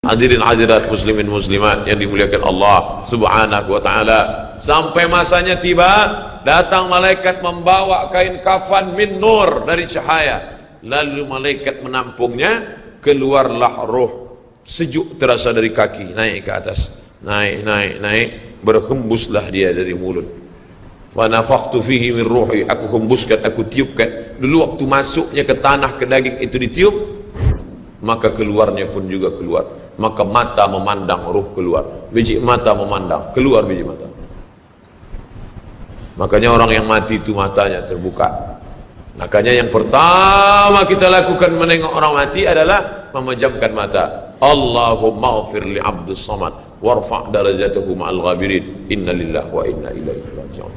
Hadirin hadirat muslimin muslimat yang dimuliakan Allah subhanahu wa ta'ala, sampai masanya tiba, datang malaikat membawa kain kafan min nur, dari cahaya. Lalu malaikat menampungnya, keluarlah roh sejuk terasa dari kaki, naik ke atas, naik, berhembuslah dia dari mulut. Wa nafakhtu fihi min ruhi, aku hembuskan, aku tiupkan. Dulu waktu masuknya ke tanah, ke daging itu ditiup, maka keluarnya pun juga keluar. Maka mata memandang, ruh keluar. Biji mata memandang, keluar biji mata. Makanya orang yang mati itu matanya terbuka. Makanya yang pertama kita lakukan menengok orang mati adalah memejamkan mata. Allahumma ghafir li abdus samad warfa' darajatuhu ma'al ghabirin, inna lillahi wa inna ilaihi raji'un.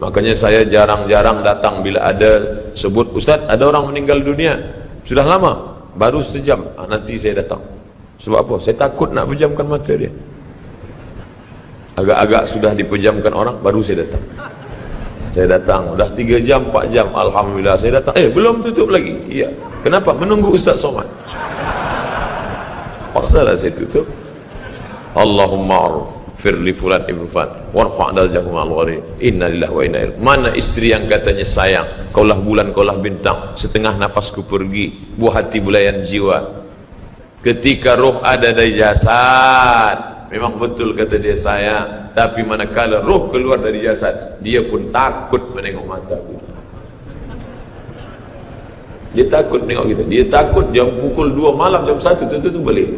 Makanya saya jarang-jarang datang bila ada sebut, Ustaz ada orang meninggal dunia, sudah lama, baru sejam, nanti saya datang. Sebab apa? Saya takut nak pejamkan mata dia. Agak-agak sudah dipejamkan orang, baru saya datang. Saya datang, dah 3 jam, 4 jam, alhamdulillah saya datang. Belum tutup lagi. Iya. Kenapa? Menunggu Ustaz Somad. Paksalah saya tutup. Allahumma firli fulan ibn fulan warfa' darajahum al-ghari, inna lillahi wa inna ilaihi. Mana istri yang katanya sayang, kaulah bulan, kaulah bintang, setengah nafasku pergi, buah hati bulayan jiwa. Ketika roh ada dari jasad, memang betul kata dia sayang, tapi manakala roh keluar dari jasad, dia pun takut menengok mata kita. Dia takut menengok kita. Dia takut jam pukul 2 malam, jam 1 tutup balik.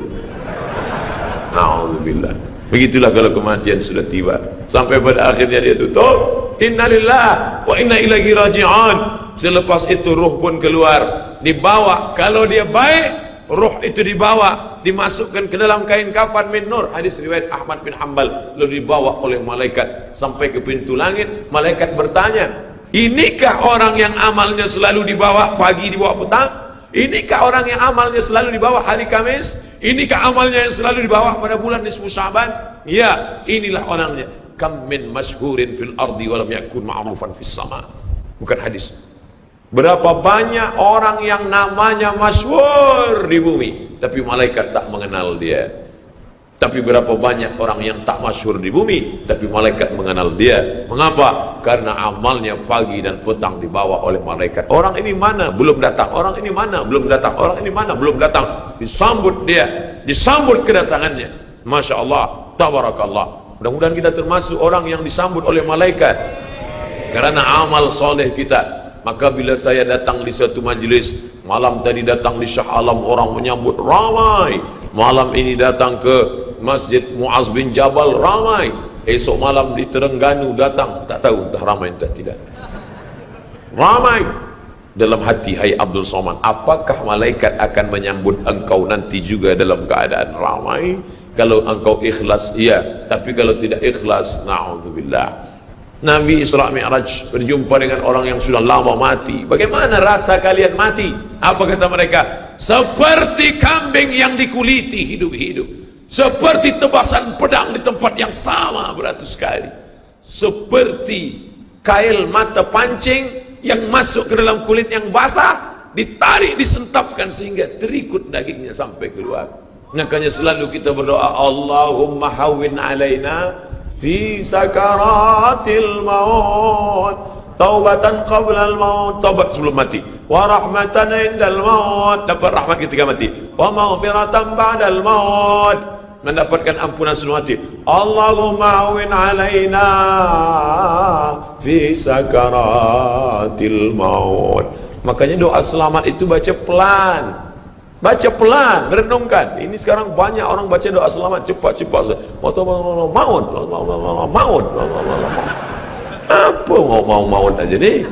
Na'udzubillah. Begitulah kalau kematian sudah tiba. Sampai pada akhirnya dia tutup, innalillah wa inna ilaihi raji'un. Selepas itu roh pun keluar, dibawa. Kalau dia baik, roh itu dibawa, dimasukkan ke dalam kain kafan min nur. Hadis riwayat Ahmad bin Hanbal. Lalu dibawa oleh malaikat sampai ke pintu langit. Malaikat bertanya, inikah orang yang amalnya selalu dibawa pagi, dibawa petang? Inikah orang yang amalnya selalu dibawa hari Kamis? Inikah amalnya yang selalu dibawa pada bulan nisfu Sya'ban? Ya, inilah orangnya. Kam min masyhurin fil ardi walam yakun ma'rufan fis sama. Bukan hadis. Berapa banyak orang yang namanya masyhur di bumi, tapi malaikat tak mengenal dia. Tapi berapa banyak orang yang tak masyhur di bumi, tapi malaikat mengenal dia. Mengapa? Karena amalnya pagi dan petang dibawa oleh malaikat. Orang ini mana? Belum datang. Orang ini mana? Belum datang. Orang ini mana? Belum datang. Disambut dia, disambut kedatangannya. Masya Allah, tabarakallah. Mudah-mudahan kita termasuk orang yang disambut oleh malaikat karena amal soleh kita. Maka bila saya datang di suatu majlis, malam tadi datang di Shah Alam, orang menyambut ramai. Malam ini datang ke Masjid Muaz bin Jabal, ramai. Esok malam di Terengganu datang, tak tahu entah ramai entah tidak. Ramai. Dalam hati, hai Abdul Somad, apakah malaikat akan menyambut engkau nanti juga dalam keadaan ramai? Kalau engkau ikhlas, iya. Tapi kalau tidak ikhlas, na'udzubillah. Nabi Isra Mi'raj berjumpa dengan orang yang sudah lama mati. Bagaimana rasa kalian mati? Apa kata mereka? Seperti kambing yang dikuliti hidup-hidup, seperti tebasan pedang di tempat yang sama beratus kali, seperti kail mata pancing yang masuk ke dalam kulit yang basah, ditarik, disentapkan sehingga terikut dagingnya sampai keluar. Makanya selalu kita berdoa, Allahumma hawwin alaina fi sakaratil maut, taubatan qabla al maut, taubat sebelum mati, wa rahmatan indal maut, dapat rahmat ketika mati, wa maghfiratan ba'dal maut, mendapatkan ampunan sebelum mati. Allahumma hawwin alaina fi sakaratil maut. Makanya doa selamat itu baca pelan. Baca pelan, renungkan. Ini sekarang banyak orang baca doa selamat cepat-cepat. Maut. Apa maut aja nih?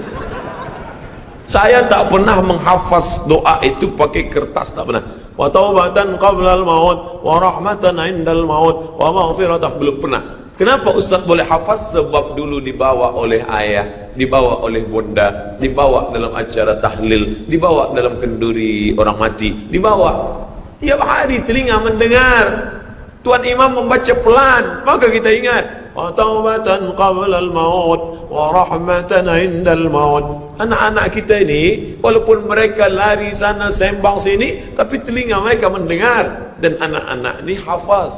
Saya tak pernah menghafaz doa itu pakai kertas, tak pernah. Wa taubatan qabla al-maut, wa rahmatan indal maut, wa maghfiratan, belum pernah. Kenapa Ustaz boleh hafaz? Sebab dulu dibawa oleh ayah, dibawa oleh bunda, dibawa dalam acara tahlil, dibawa dalam kenduri orang mati, dibawa. Tiap hari telinga mendengar Tuan Imam membaca pelan, maka kita ingat, wa taubatan qabla al-maut, wa rahmatan indal maut. Anak-anak kita ini walaupun mereka lari sana sembang sini, tapi telinga mereka mendengar. Dan anak-anak ini hafaz.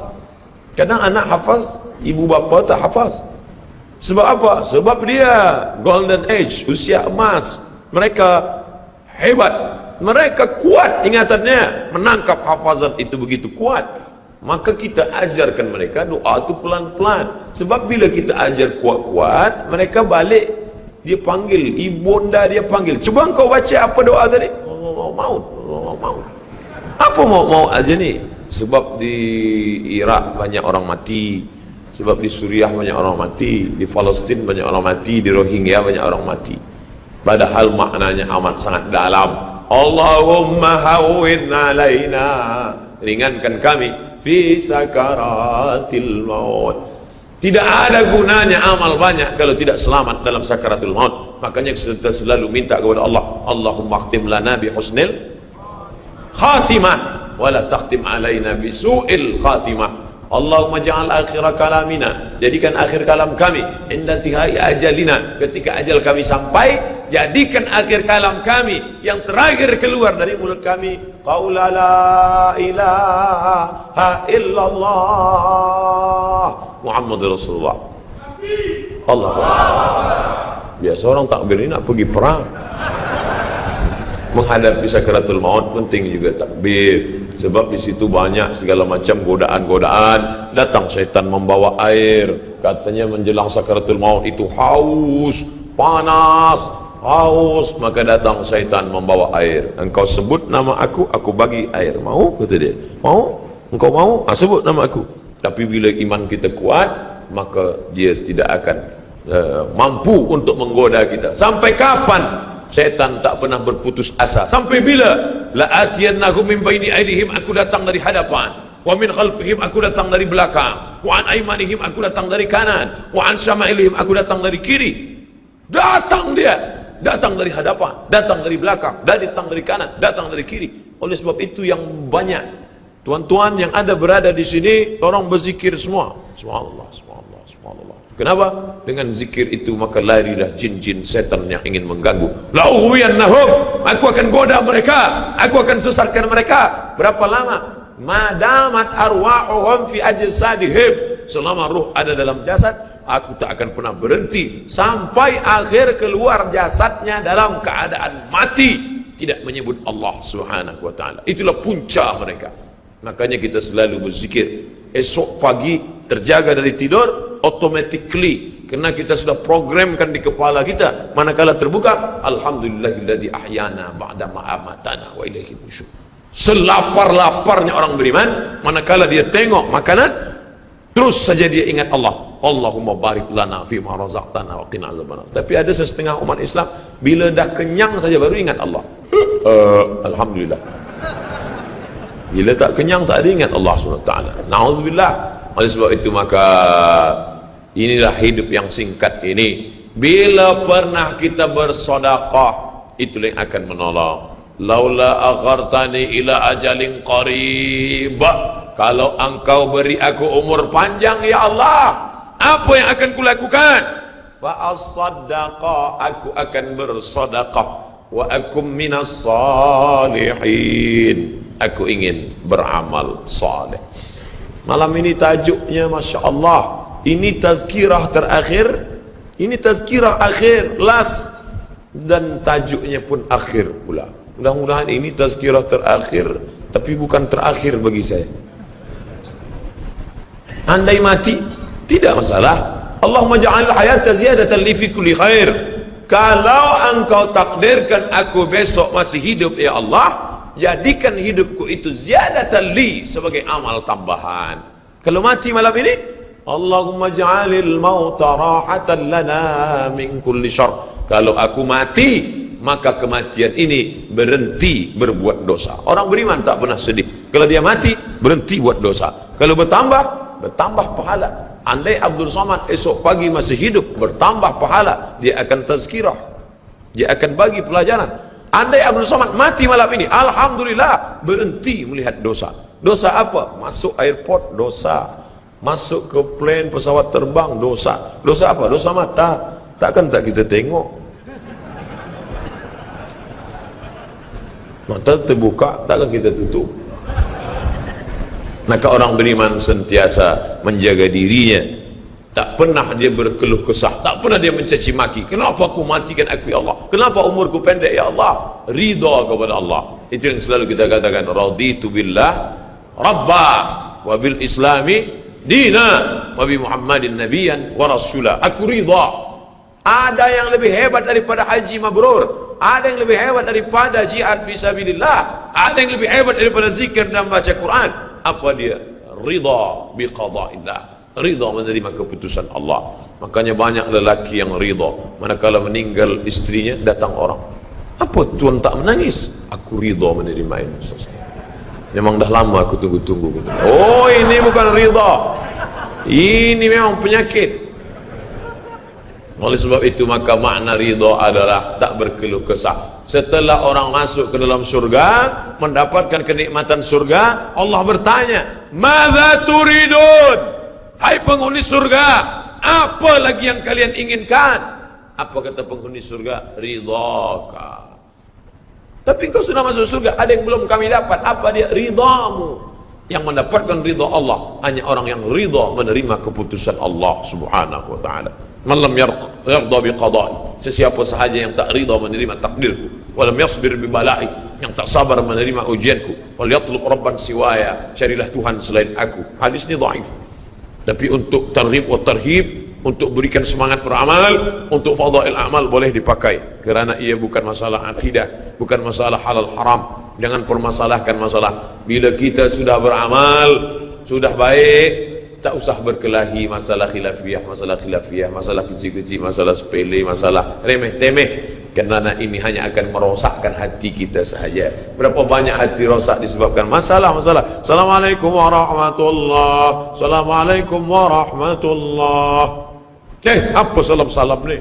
Kadang anak hafaz, ibu bapa tak hafaz. Sebab apa? Sebab dia golden age, usia emas. Mereka hebat, mereka kuat ingatannya, menangkap hafazan itu begitu kuat. Maka kita ajarkan mereka doa itu pelan-pelan. Sebab bila kita ajar kuat-kuat, mereka balik, dia panggil, ibunda dia panggil, cuba engkau baca apa doa tadi? Allah maut, Allah maut. Apa mau aja ni? Sebab di Iraq banyak orang mati, sebab di Suriah banyak orang mati, di Palestin banyak orang mati, di Rohingya banyak orang mati. Padahal maknanya amat sangat dalam. Allahumma hawwin alaina, ringankan kami fi sakaratil maut. Tidak ada gunanya amal banyak kalau tidak selamat dalam sakaratul maut. Makanya kita selalu minta kepada Allah, Allahumma khtim lana bi husnil khatimah wala takhtim alaina bisu'il khatimah. Allahumma ja'al akhir kalamina, jadikan akhir kalam kami inda tihai ajalina, ketika ajal kami sampai, jadikan akhir kalam kami yang terakhir keluar dari mulut kami qaula la ilaha illallah Muhammadur Rasulullah. Allah biasa orang takbir ini nak pergi perang, menghadapi sakaratul maut penting juga takbir. Sebab di situ banyak segala macam godaan-godaan. Datang syaitan membawa air, katanya menjelang sakaratul maut itu haus, panas, haus, maka datang syaitan membawa air. Engkau sebut nama aku bagi air. Mau? Kata dia. Mau? Engkau mau? Sebut nama aku. Tapi bila iman kita kuat, maka dia tidak akan mampu untuk menggoda kita. Sampai kapan? Setan tak pernah berputus asa. Sampai bila? La'atiyannahum min baini aydihim, aku datang dari hadapan, wa min khalfihim, aku datang dari belakang, wa an aymanihim, aku datang dari kanan, wa an syama'ilihim, aku datang dari kiri. Datang dia, datang dari hadapan, datang dari belakang, datang dari kanan, datang dari kiri. Oleh sebab itu yang banyak tuan-tuan yang ada berada di sini, orang berzikir semua, subhanallah, subhanallah, subhanallah. Kenapa? Dengan zikir itu maka larilah jin-jin setan yang ingin mengganggu. La'ughwiyannahum, aku akan goda mereka, aku akan sesatkan mereka. Berapa lama? Madamat arwahuhum fi ajsadihim, selama ruh ada dalam jasad, aku tak akan pernah berhenti sampai akhir keluar jasadnya dalam keadaan mati, tidak menyebut Allah Subhanahu wa taala. Itulah punca mereka. Makanya kita selalu berzikir. Esok pagi terjaga dari tidur automatically, kerana kita sudah programkan di kepala kita, manakala terbuka, alhamdulillahilladzi ahyana ba'da ma amatana wa ilaihi nusyur. Selapar-laparnya orang beriman, manakala dia tengok makanan, terus saja dia ingat Allah. Allahumma barik lana fi ma razaqtana wa qina azabannar. Tapi ada setengah umat Islam, bila dah kenyang saja baru ingat Allah. Alhamdulillah. Bila tak kenyang tak ada ingat Allah SWT. Na'udzubillah. Oleh sebab itu maka inilah hidup yang singkat ini. Bila pernah kita bersedekah, itulah yang akan menolong. Laula akhartani ila ajalin qarib, kalau engkau beri aku umur panjang ya Allah, apa yang akan kulakukan? Fa as-saddaqa, aku akan bersedekah, wa akum minas salihin, aku ingin beramal saleh. Malam ini tajuknya Masya Allah, ini tazkirah terakhir, ini tazkirah akhir, last, dan tajuknya pun akhir pula. Mudah-mudahan ini tazkirah terakhir, tapi bukan terakhir bagi saya. Andai mati, tidak masalah. Allahumma ja'al hayata ziyadatan li fi kulli khair. Kalau engkau takdirkan aku besok masih hidup ya Allah, jadikan hidupku itu ziyadatan li, sebagai amal tambahan. Kalau mati malam ini, Allahumma ja'alil mauta rahatan lana min kulli syarr. Kalau aku mati, maka kematian ini berhenti berbuat dosa. Orang beriman tak pernah sedih. Kalau dia mati, berhenti buat dosa. Kalau bertambah pahala. Andai Abdul Somad esok pagi masih hidup, bertambah pahala, dia akan tazkirah, dia akan bagi pelajaran. Andai Abdul Somad mati malam ini, alhamdulillah, berhenti melihat dosa. Dosa apa? Masuk airport, dosa. Masuk ke plane pesawat terbang, dosa. Dosa apa? Dosa mata. Takkan tak kita tengok. Mata terbuka, takkan kita tutup. Maka orang beriman sentiasa menjaga dirinya. Tak pernah dia berkeluh kesah, tak pernah dia mencaci maki. Kenapa aku matikan aku ya Allah? Kenapa umurku pendek ya Allah? Ridha kepada Allah. Itu yang selalu kita katakan, raditu billah rabba wa bil islami dina wa bi Muhammadin nabiyyan wa rasula. Aku ridha. Ada yang lebih hebat daripada haji mabrur, ada yang lebih hebat daripada jihad fisabilillah, ada yang lebih hebat daripada zikir dan baca Quran. Apa dia? Ridha bi qada'illah, ridha menerima keputusan Allah. Makanya banyak lelaki yang ridha manakala meninggal istrinya, datang orang, apa tuan tak menangis? Aku ridha menerima ini. Memang dah lama aku tunggu-tunggu. Oh, ini bukan ridha, ini memang penyakit. Oleh sebab itu maka makna ridha adalah tak berkeluh kesah. Setelah orang masuk ke dalam surga, mendapatkan kenikmatan surga, Allah bertanya, "Madza turidun?" Hai penghuni surga, apa lagi yang kalian inginkan? Apa kata penghuni surga? Ridhaka. Tapi engkau sudah masuk surga, ada yang belum kami dapat. Apa dia? Ridhamu. Yang mendapatkan ridha Allah hanya orang yang ridha menerima keputusan Allah Subhanahu wa taala. Man lam yarda bi qada'i, sesiapa sahaja yang tak ridha menerima takdirku, walam yasbir bi bala'i, yang tak sabar menerima ujianku, wal yatlub rabban siwaya, carilah Tuhan selain aku. Hadis ini dhaif. Tapi untuk targhib wa tarhib, untuk berikan semangat beramal, untuk fadail amal boleh dipakai, kerana ia bukan masalah akidah, bukan masalah halal haram. Jangan permasalahkan masalah. Bila kita sudah beramal, sudah baik, tak usah berkelahi masalah khilafiyah, masalah kecil-kecil, masalah sepele, masalah remeh-temeh. Kerana ini hanya akan merosakkan hati kita sahaja. Berapa banyak hati rosak disebabkan masalah-masalah. Assalamualaikum warahmatullahi, Assalamualaikum warahmatullahi. Apa salam-salam ni?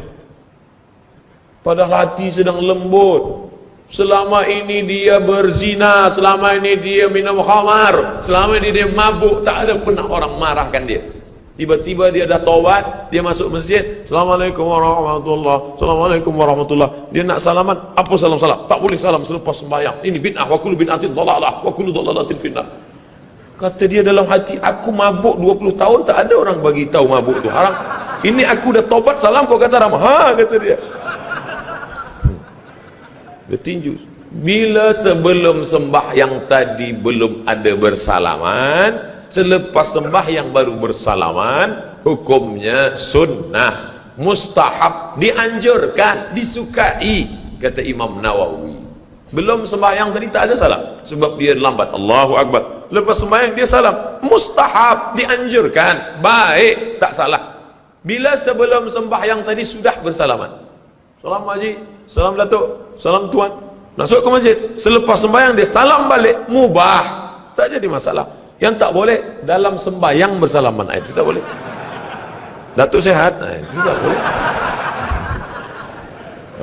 Padahal hati sedang lembut. Selama ini dia berzina, selama ini dia minum khamar, selama ini dia mabuk, tak ada pernah orang marahkan dia. Tiba-tiba dia dah taubat, dia masuk masjid, Assalamualaikum warahmatullahi, Assalamualaikum warahmatullahi. Dia nak salaman, apa salam-salam? Tak boleh salam selepas sembahyang. Ini bid'ah, wa kullu bid'atin dhalalah, wa kullu dhalalatin finnar. Kata dia dalam hati, aku mabuk 20 tahun, tak ada orang bagi tahu mabuk tu haram. Ini aku dah taubat, salam kau kata haram. Ha, kata dia. Dia tinju. Bila sebelum sembahyang tadi belum ada bersalaman, selepas sembahyang baru bersalaman, hukumnya sunnah, mustahab, dianjurkan, disukai, kata Imam Nawawi. Belum sembahyang tadi tak ada salam, sebab dia lambat. Allahu Akbar. Lepas sembahyang dia salam, mustahab, dianjurkan, baik, tak salah. Bila sebelum sembahyang tadi sudah bersalaman, salam haji, salam datuk, salam tuan, masuk ke masjid, selepas sembahyang dia salam balik, mubah, tak jadi masalah. Yang tak boleh dalam sembahyang bersalaman, itu tak boleh. Datuk sehat, itu tak boleh.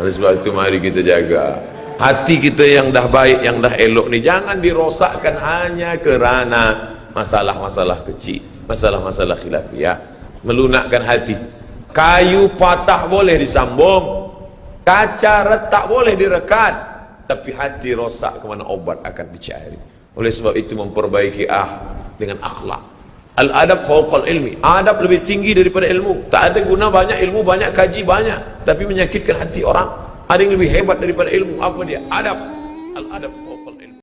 Oleh sebab itu mari kita jaga hati kita yang dah baik, yang dah elok ni, jangan dirosakkan hanya kerana masalah-masalah kecil, masalah-masalah khilafiyah. Melunakkan hati. Kayu patah boleh disambung, kaca retak boleh direkat, tapi hati rosak, kemana obat akan dicari. Oleh sebab itu memperbaiki dengan akhlak. Al-adab fawqal ilmi, adab lebih tinggi daripada ilmu. Tak ada guna banyak ilmu, banyak kaji, banyak, tapi menyakitkan hati orang. Ada yang lebih hebat daripada ilmu. Apa dia? Adab. Al-adab